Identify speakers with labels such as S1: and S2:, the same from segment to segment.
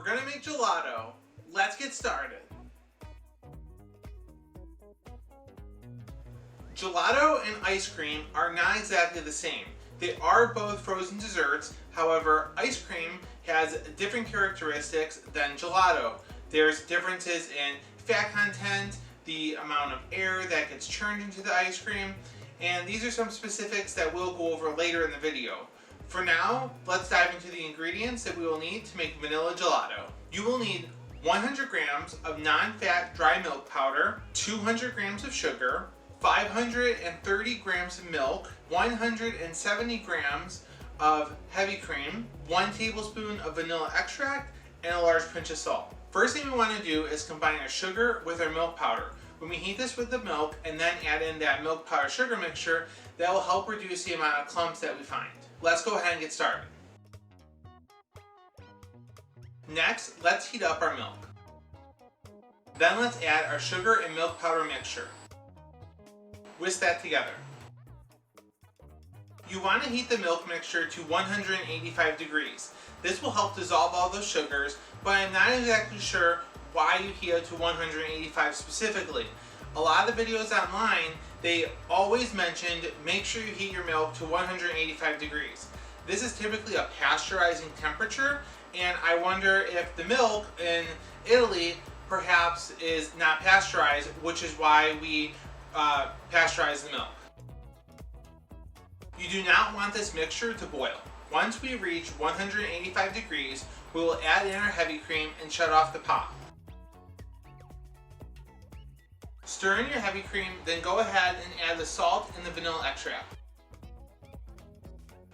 S1: We're gonna make gelato. Let's get started. Gelato and ice cream are not exactly the same. They are both frozen desserts, however, ice cream has different characteristics than gelato. There's differences in fat content, the amount of air that gets churned into the ice cream, and these are some specifics that we'll go over later in the video. For now, let's dive into the ingredients that we will need to make vanilla gelato. You will need 100 grams of non-fat dry milk powder, 200 grams of sugar, 530 grams of milk, 170 grams of heavy cream, 1 tablespoon of vanilla extract, and a large pinch of salt. First thing we want to do is combine our sugar with our milk powder. When we heat this with the milk and then add in that milk powder sugar mixture, that will help reduce the amount of clumps that we find. Let's go ahead and get started. Next, let's heat up our milk. Then let's add our sugar and milk powder mixture. Whisk that together. You want to heat the milk mixture to 185 degrees. This will help dissolve all those sugars, but I'm not exactly sure why you heat it to 185 specifically. A lot of the videos online, they always mentioned make sure you heat your milk to 185 degrees. This is typically a pasteurizing temperature, and I wonder if the milk in Italy perhaps is not pasteurized, which is why we pasteurize the milk. You do not want this mixture to boil. Once we reach 185 degrees, we will add in our heavy cream and shut off the pot. Stir in your heavy cream, then go ahead and add the salt and the vanilla extract.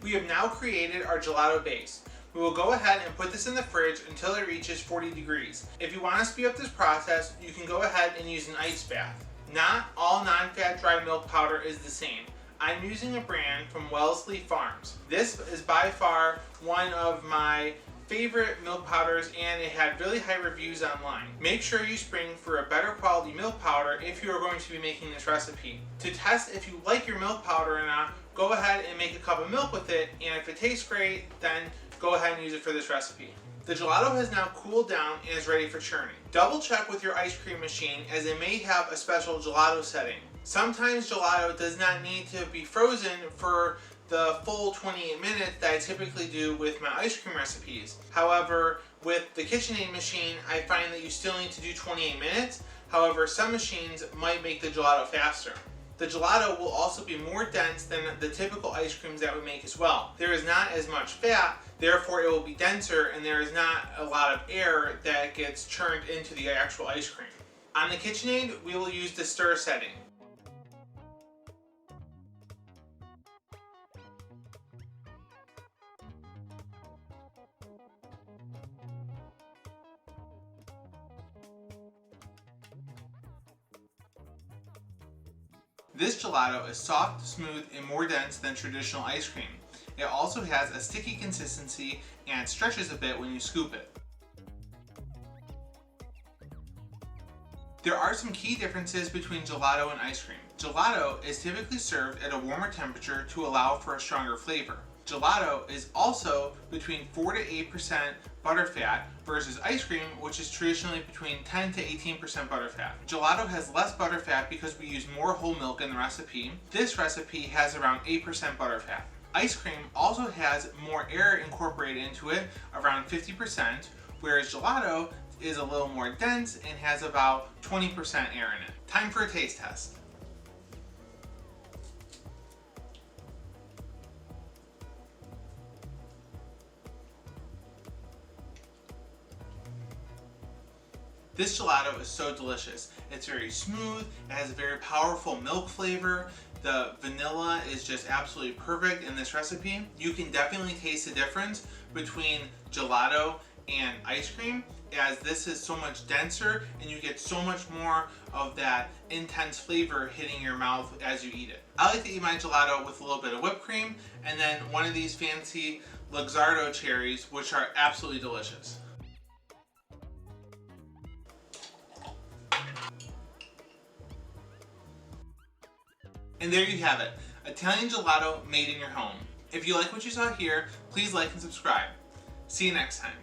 S1: We have now created our gelato base. We will go ahead and put this in the fridge until it reaches 40 degrees. If you want to speed up this process, you can go ahead and use an ice bath. Not all non-fat dry milk powder is the same. I'm using a brand from Wellesley Farms. This is by far one of my favorite milk powders, and it had really high reviews online. Make sure you spring for a better quality milk powder if you are going to be making this recipe. To test if you like your milk powder or not, go ahead and make a cup of milk with it, and if it tastes great, then go ahead and use it for this recipe. The gelato has now cooled down and is ready for churning. Double check with your ice cream machine, as it may have a special gelato setting. Sometimes gelato does not need to be frozen for the full 28 minutes that I typically do with my ice cream recipes. However, with the KitchenAid machine, I find that you still need to do 28 minutes. However, some machines might make the gelato faster. The gelato will also be more dense than the typical ice creams that we make as well. There is not as much fat, therefore it will be denser, and there is not a lot of air that gets churned into the actual ice cream. On the KitchenAid, we will use the stir setting. This gelato is soft, smooth, and more dense than traditional ice cream. It also has a sticky consistency and stretches a bit when you scoop it. There are some key differences between gelato and ice cream. Gelato is typically served at a warmer temperature to allow for a stronger flavor. Gelato is also between 4 to 8% butterfat versus ice cream, which is traditionally between 10 to 18% butterfat. Gelato has less butterfat because we use more whole milk in the recipe. This recipe has around 8% butterfat. Ice cream also has more air incorporated into it, around 50%, whereas gelato is a little more dense and has about 20% air in it. Time for a taste test. This gelato is so delicious. It's very smooth, it has a very powerful milk flavor. The vanilla is just absolutely perfect in this recipe. You can definitely taste the difference between gelato and ice cream, as this is so much denser and you get so much more of that intense flavor hitting your mouth as you eat it. I like to eat my gelato with a little bit of whipped cream and then one of these fancy Luxardo cherries, which are absolutely delicious. And there you have it, Italian gelato made in your home. If you like what you saw here, please like and subscribe. See you next time.